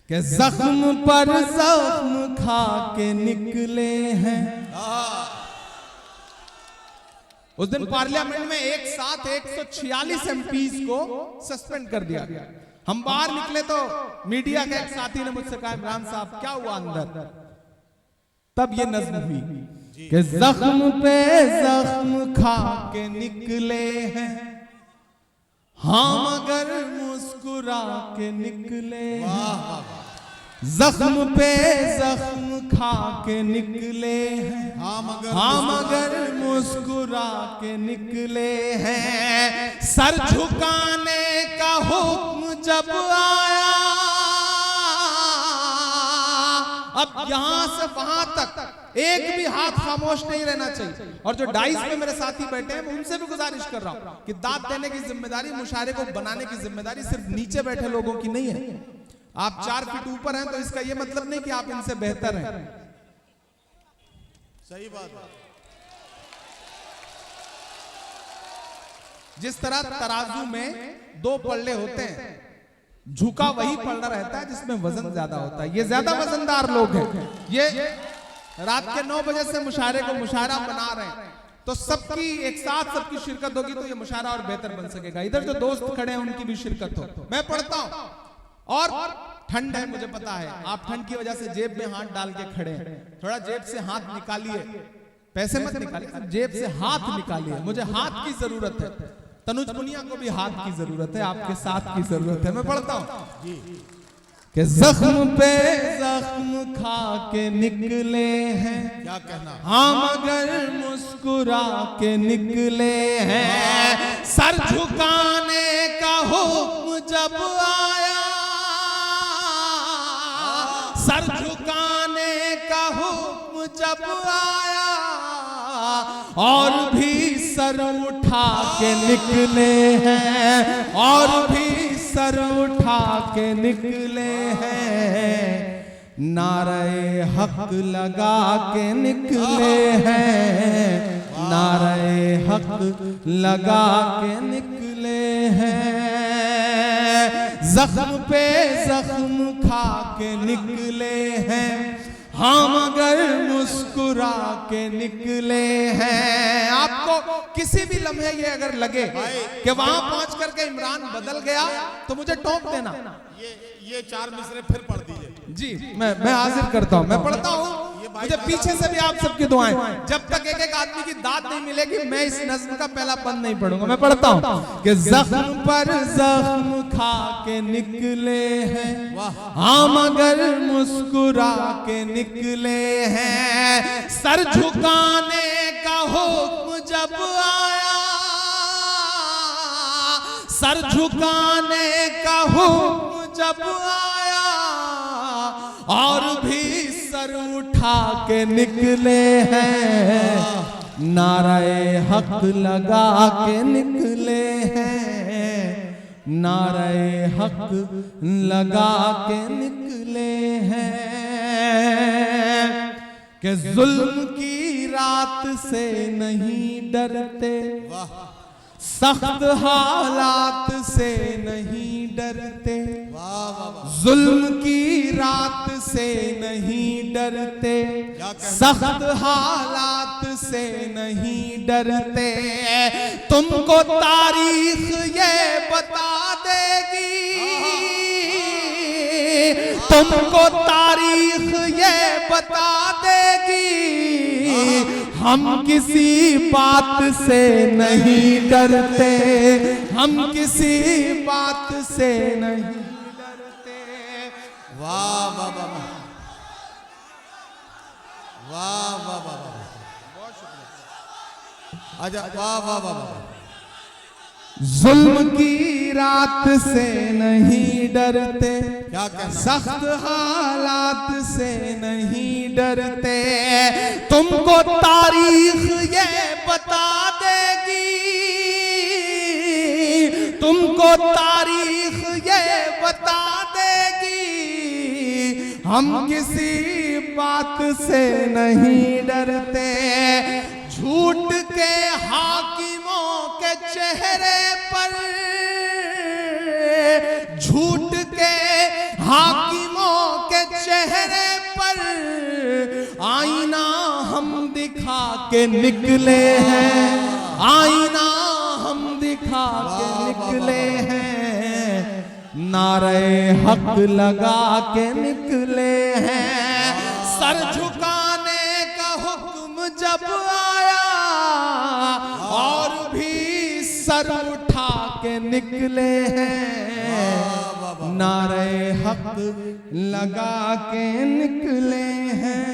कि जख्म पर जख्म खा के निकले हैं। उस दिन पार्लियामेंट में एक साथ 146 एमपीज को सस्पेंड कर दिया गया। हम बाहर निकले तो मीडिया के एक साथी ने मुझसे कहा, इमरान साहब क्या हुआ अंदर? तब ये नज्म हुई कि जख्म पे जख्म खा के निकले हैं, हाँ मगर मुस्कुरा के निकले हैं। जख्म पे जख्म खा के निकले हैं, हाँ मगर मुस्कुरा के निकले हैं। सर झुकाने का हुक्म जब आया, अब यहां से वहां तक एक भी हाथ खामोश नहीं रहना चाहिए। और जो डाइस में मेरे साथी बैठे हैं, उनसे भी गुजारिश कर रहा हूं कि दाद देने की जिम्मेदारी, मुशायरे को बनाने की जिम्मेदारी सिर्फ नीचे बैठे लोगों की नहीं है। आप 4 फीट ऊपर हैं तो इसका यह मतलब नहीं कि आप इनसे बेहतर हैं। सही बात है। जिस तरह तराजू में 2 पल्ले होते हैं, झुका वही पल्ला रहता है जिसमें वजन ज्यादा होता है। ये ज्यादा वजनदार लोग हैं। ये रात के 9 बजे से मुशायरे को मुशायरा बना रहे हैं, तो सबकी एक साथ सबकी शिरकत होगी तो ये मुशायरा और बेहतर बन सकेगा। इधर जो दोस्त खड़े हैं उनकी भी शिरकत हो। मैं पढ़ता हूं और ठंड है, मुझे पता है। आप ठंड की वजह से जेब में हाथ डाल के खड़े हैं। थोड़ा जेब से हाथ निकालिए, पैसे मत निकालिए, जेब से हाथ निकालिए। मुझे हाथ की जरूरत है। तनुज पुनिया को भी हाथ की जरूरत है, आपके साथ की जरूरत है। मैं पढ़ता हूं कि जख्म पे जख्म खा के निकले हैं, क्या कहना, हाँ मगर मुस्कुरा के निकले हैं। सर झुकाने का हुक्म जब आया, सर झुकाने का हुक्म जब आया, और भी सर उठा के निकले हैं, और भी सर उठा के निकले हैं। नारे हक लगा के निकले हैं, नारे हक लगा के निकले हैं। जख्म पे जख्म खा के निकले हैं, हाँ मगर मुस्कुरा के निकले हैं। आपको किसी भी लम्हे ये अगर लगे कि वहां पहुंच करके इमरान बदल गया तो मुझे टोक देना। ये 4 मिसरे फिर पढ़ दीजिए जी। मैं हाजिर करता हूं, मैं पढ़ता हूं। मुझे पीछे से भी आप सबकी दुआएं। जब तक एक एक आदमी की दाद नहीं मिलेगी, मैं इस नज्म का पहला बंद नहीं पढ़ूंगा। मैं पढ़ता हूं कि जख्म पर जख्म खा के निकले हैं, हाँ मगर मुस्कुरा के निकले हैं। सर झुकाने का हुक्म जब आया, सर झुकाने का हुक्म जब आया, और भी सर उठा के निकले हैं। नारे हक लगा के निकले हैं, नारे हक लगा के निकले हैं। कि जुल्म की रात से नहीं डरते, सख्त हालात से नहीं डरते, जुल्म की रात से नहीं डरते, सख्त हालात से नहीं डरते। तुमको तारीख ये बता देगी, तुमको तारीख ये बता देगी, हम किसी बात से नहीं डरते, हम किसी बात से नहीं डरते। वाह वाह वाह वाह वाह वाह वाह, बहुत शुक्रिया। अच्छा, वाह वाह वाह वाह। जुल्म की रात से नहीं डरते, क्या कहना, सख्त हालात से नहीं डरते। तुमको तारीख ये बता देगी, तुमको तारीख ये बता देगी, हम किसी बात से नहीं डरते। झूठ के हाकिमों के चेहरे पर, झूठ के हाकिमों दिखा के निकले हैं, आईना हम दिखा के निकले हैं, नारे हक लगा के निकले हैं। सर झुकाने का हुक्म जब आया और भी सर उठा के निकले हैं, नारे हक लगा के निकले हैं।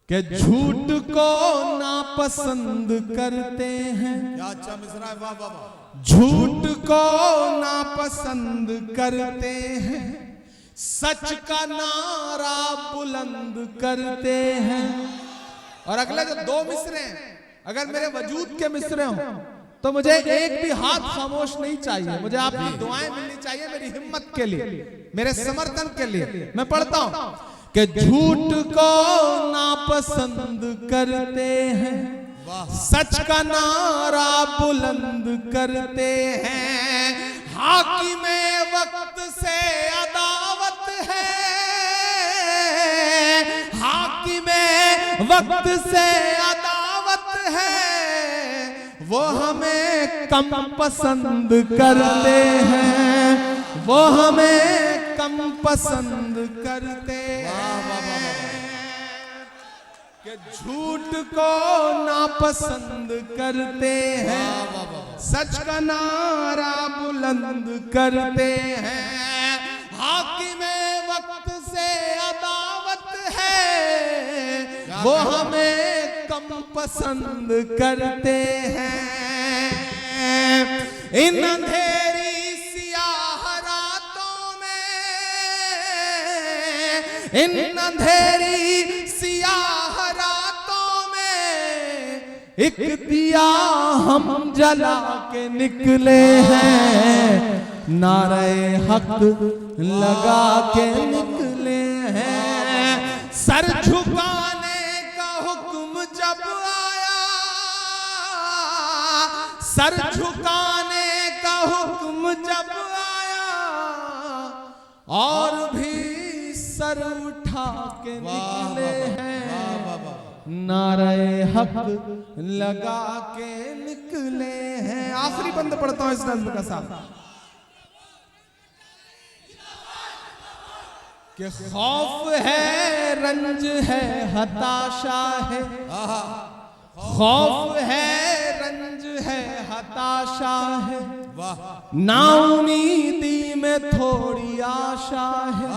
कि झूठ को नापसंद करते हैं, क्या अच्छा मिसरा है, वाह वाह वाह। झूठ को नापसंद करते हैं, सच का नारा बुलंद करते हैं। और अगले जो दो मिसरे हैं, अगर मेरे वजूद के मिसरे हों तो मुझे एक भी हाथ खामोश नहीं चाहिए, मुझे आपकी दुआएं मिलनी चाहिए मेरी हिम्मत के लिए, मेरे समर्थन के लिए। मैं पढ़ता हूं कि झूठ को नापसंद करते हैं, सच का नारा बुलंद करते हैं, हाकिमे वक्त से अदावत है, हाकिमे वक्त से अदावत है, वो हमें कम पसंद करते हैं, वो हमें कम पसंद करते हैं। कि झूठ को नापसंद करते हैं, सच का नारा बुलंद करते हैं, हाकिमे वक्त से अदावत है, वो हमें कम पसंद करते हैं। इन अंधेरी सियाह रातों में, इन अंधेरी सियाह रातों में एक दिया हम जला के निकले हैं, नारे हक लगा के निकले हैं। सर झुकाने का हुक्म जब आया, सर झुकाने का हुक्म जब आया और भी सर उठा के निकले हैं, नारे हक लगा के निकले हैं। आखिरी बंद पढ़ता हूं इस नज़्म का साथ कि खौफ है, रंज है, हताशा है, खौफ है, रंज है, हताशा है, नाउमीदी में थोड़ी आशा है।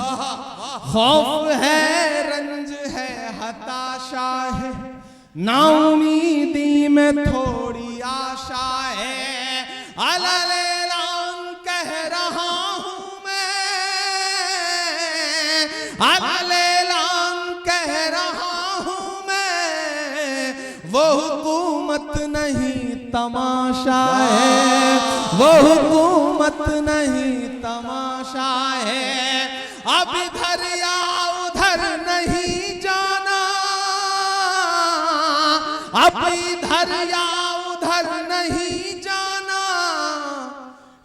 खौफ है, रंज है, हताशा है, नाउमीदी में थोड़ी आशा है। अलैलान कह रहा हूं मैं, अलैलान कह रहा हूं मैं, वो हुकूमत नहीं तमाशा है, वो हुकूमत नहीं तमाशा है। अब इधर या उधर नहीं जाना, अब इधर या उधर नहीं जाना,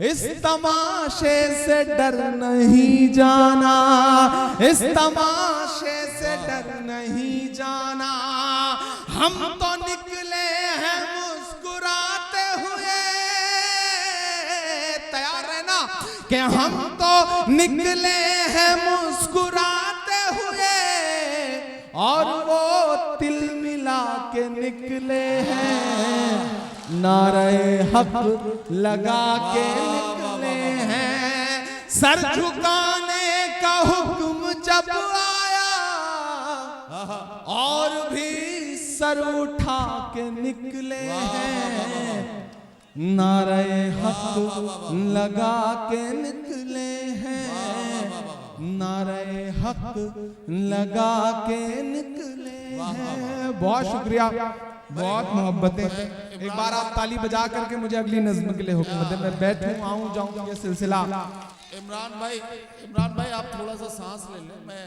इस तमाशे से डर नहीं जाना, इस तमाशे से डर नहीं जाना। हम तो निकले हैं मुस्कुराते हुए, तैयार है ना कि हम तो निकले हैं मुस्कुराते हुए, और वो तिल मिला के निकले हैं, नारे हक लगा के निकले हैं। सर झुकाने का हुक्म जब आया और भी सर उठा के निकले हैं, नारे हक लगा के निकले हैं, नारे हक लगा के निकले हैं। बहुत शुक्रिया, बहुत मोहब्बतें। एक बार आप ताली बजा करके मुझे अगली नज़्म के लिए हुक्म दें, मैं बैठूं आऊं जाऊं ये सिलसिला। इमरान भाई आप थोड़ा सा सांस ले लें, मैं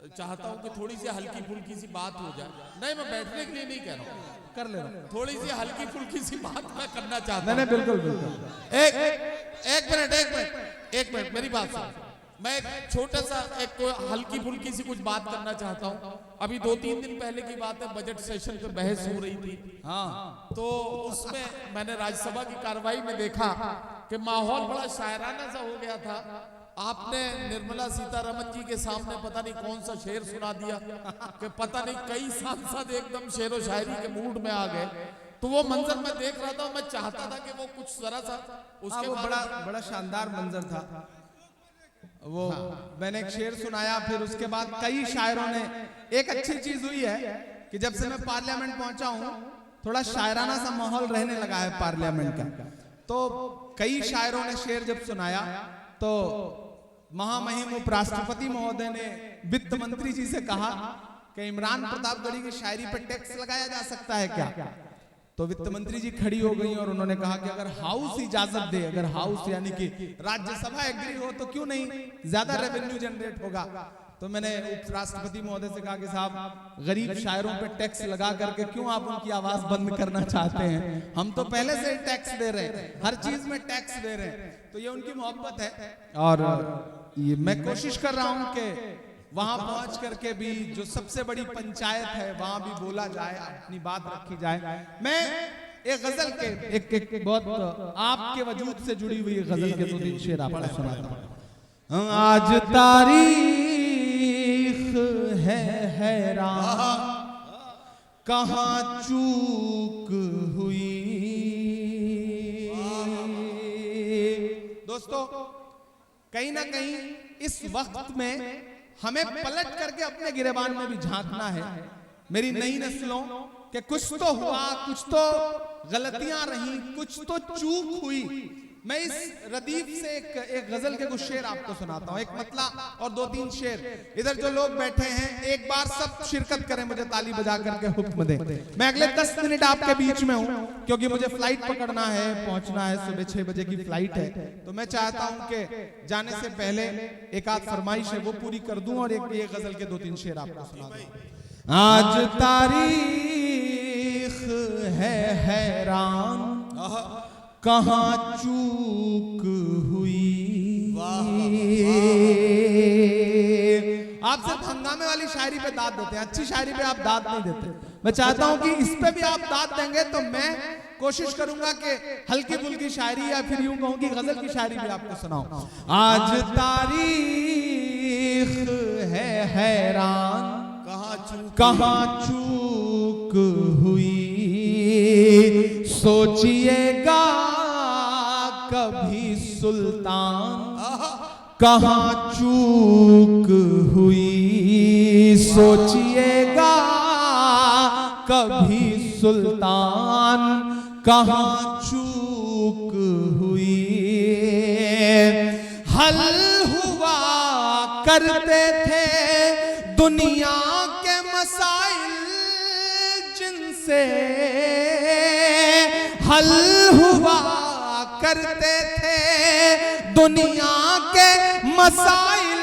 चाहता हूं कि थोड़ी सी हल्की फुल्की सी बात हो जाए। नहीं, मैं बैठने के लिए नहीं कह रहा हूं, कर ले, थोड़ी सी हल्की फुल्की सी बात मैं करना चाहता हूं। नहीं बिल्कुल बिल्कुल। एक मिनट मेरी बात सुन। मैं एक छोटा सा एक हल्की फुल्की सी कुछ बात करना चाहता हूँ। अभी 2-3 दिन पहले की बात है, बजट सेशन पे बहस हो रही थी। हाँ, तो उसमें मैंने राज्यसभा की कार्रवाई में देखा कि माहौल बड़ा शायराना सा हो गया था। आपने निर्मला सीतारमन जी के सामने पता नहीं कौन सा शेर सुना दिया कि पता नहीं कई सांसद एकदम शेरो शायरी के मूड में आ गए। तो वो मंजर मैं देख रहा था, मैं चाहता था कि वो कुछ जरा सा उसके वो बड़ा शानदार मंजर था वो। मैंने एक शेर सुनाया, फिर उसके बाद कई शायरों ने। एक अच्छी चीज हुई है कि जब से मैं पार्लियामेंट पहुंचा हूं, थोड़ा शायराना सा माहौल रहने लगा है पार्लियामेंट का। तो कई शायरों ने शेर जब सुनाया तो महामहिम उपराष्ट्रपति महोदय ने वित्त मंत्री जी से कहा कि इमरान प्रतापगढ़ी की शायरी पर टैक्स लगाया जा सकता है क्या। तो वित्त मंत्री जी खड़ी हो गई और उन्होंने कहा कि अगर हाउस इजाजत दे, अगर हाउस यानी कि राज्यसभा एग्री हो तो क्यों नहीं, ज्यादा रेवेन्यू जनरेट होगा। तो मैंने उपराष्ट्रपति महोदय से कहा कि साहब गरीब शायरों पे टैक्स लगा करके क्यों आप उनकी आवाज बंद करना चाहते हैं, हम तो पहले से ही टैक्स दे रहे हैं, हर चीज में टैक्स दे रहे हैं। तो ये उनकी मोहब्बत है और ये मैं कोशिश कर रहा हूं कि वहां पहुंच करके भी जो सबसे बड़ी पंचायत है वहां भी बोला जाए, अपनी बात रखी जाए। मैं एक गजल के एक बहुत आपके वजूद से जुड़ी हुई गजल के 2-3 शेर आपको सुनाता हूं। आज तारीख है हैरान, कहां चूक हुई। दोस्तों, कहीं ना कहीं इस वक्त में हमें पलट करके अपने गिरेबान में भी झांकना है। मेरी नई नस्लों के कुछ तो हुआ, कुछ तो गलतियां रही, कुछ तो चूक हुई। मैं इस रदीफ से एक गजल के कुछ शेर आपको सुनाता हूं, एक मतला और 2-3 शेर। इधर जो लोग बैठे हैं एक बार सब शिरकत करें, मुझे ताली बजा करके हुक्म दें। मैं अगले 10 मिनट आपके बीच में हूं क्योंकि मुझे फ्लाइट पकड़ना है, पहुंचना है, सुबह 6 बजे की फ्लाइट है। तो मैं चाहता हूं कि जाने से पहले एक आध फरमाइश है वो पूरी कर दूं और एक गजल के 2-3 शेर आपको सुना दूं। आज तारीख है हैरान, कहां चूक हुई। आप सिर्फ हंगामे वाली शायरी पे दाद देते हैं, अच्छी शायरी पे आप दाद नहीं देते। मैं चाहता हूं कि इस पे भी आप दाद देंगे तो मैं कोशिश करूंगा कि हल्की फुल्की शायरी या फिर यूं कहूं कि गजल की शायरी भी आपको सुनाऊं। आज तारीख है हैरान, कहां चूक हुई। सोचिएगा कभी सुल्तान, कहां चूक हुई। सोचिएगा कभी सुल्तान, कहां चूक हुई। हल हुआ करते थे दुनिया के मसाइल जिनसे, हल हुआ करते थे दुनिया के मसाइल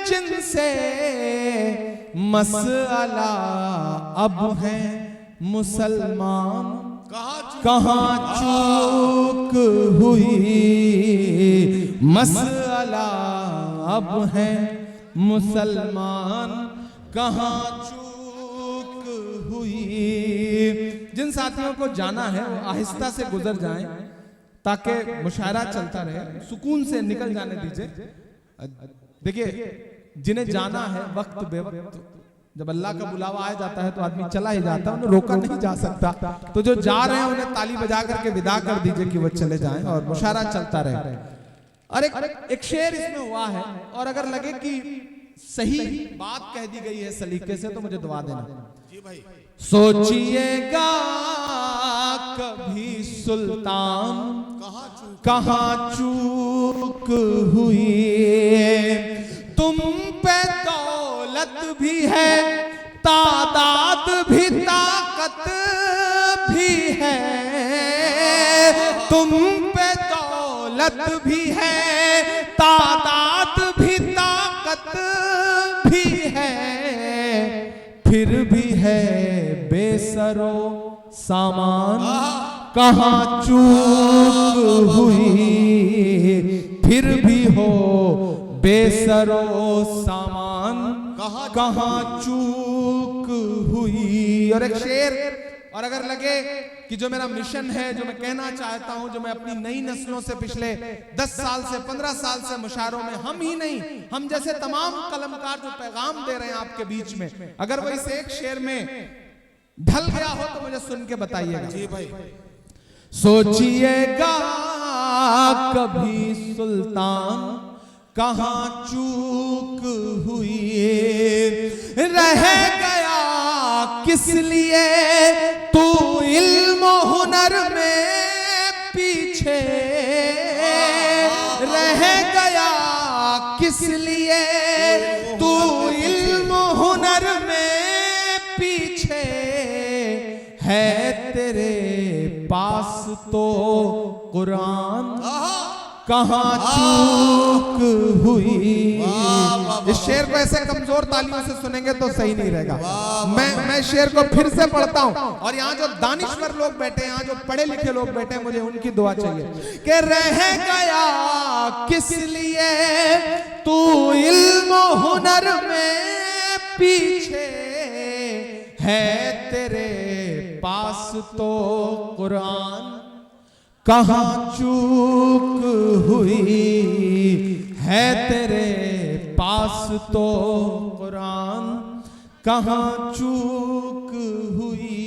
जिनसे। मसला अब है मुसलमान, कहां चूक हुई। मसला अब है मुसलमान, कहां चूक हुई। जिन साथियों को जाना है वो आहिस्ता से गुजर जाएं ताकि मुशायरा चलता रहे, सुकून से निकल जाने दीजिए। देखिए, जिन्हें जाना है वक्त बेवक्त, जब अल्लाह का बुलावा आ जाता है तो आदमी चला ही जाता है, उन्हें रोका नहीं जा सकता। तो जो जा रहे हैं उन्हें ताली बजा करके विदा कर दीजिए कि वो चले जाएं और मुशायरा चलता रहे। और एक शेर इसमें हुआ है और अगर लगे कि सही बात कह दी गई है सलीके से तो मुझे दुआ देना। जी भाई। सोचिएगा कभी सुल्तान, कहां चूक हुई। तुम पे दौलत भी है, तादाद भी, ताकत भी है। तुम पे दौलत भी है, तादाद भी, ताकत भी है। फिर भी है बेसरो सामान, कहां चूक हुई। फिर भी हो बेसरो सामान कहाँ कहाँ चूक हुई। और एक शेर, और अगर लगे कि जो मेरा मिशन है, जो मैं कहना चाहता हूं, जो मैं अपनी नई नस्लों से पिछले 10 साल से 15 साल से मुशायरों में, हम ही नहीं, हम जैसे तमाम कलमकार जो पैगाम दे रहे हैं आपके बीच में, अगर वो इस एक शेर में ढल गया हो तो मुझे सुन के बताइएगा। जी भाई। सोचिएगा कभी सुल्तान कहाँ चूक हुई, रह गया किस लिए तू इल्म हुनर में पीछे, रह गया किस लिए तू इल्म हुनर में पीछे, है तेरे पास तो कुरान कहाँ चूक हुई। इस शेर को ऐसे कमजोर तालियों से सुनेंगे तो सही नहीं रहेगा। मैं शेर को फिर से पढ़ता हूं, और यहाँ जो दानिश्वर लोग बैठे हैं, यहाँ जो पढ़े लिखे लोग बैठे हैं, मुझे उनकी दुआ चाहिए कि रह गया किस लिए तू इल्म हुनर में पीछे, है तेरे पास तो कुरान कहाँ चूक हुई, है तेरे पास तो कुरान कहाँ चूक हुई।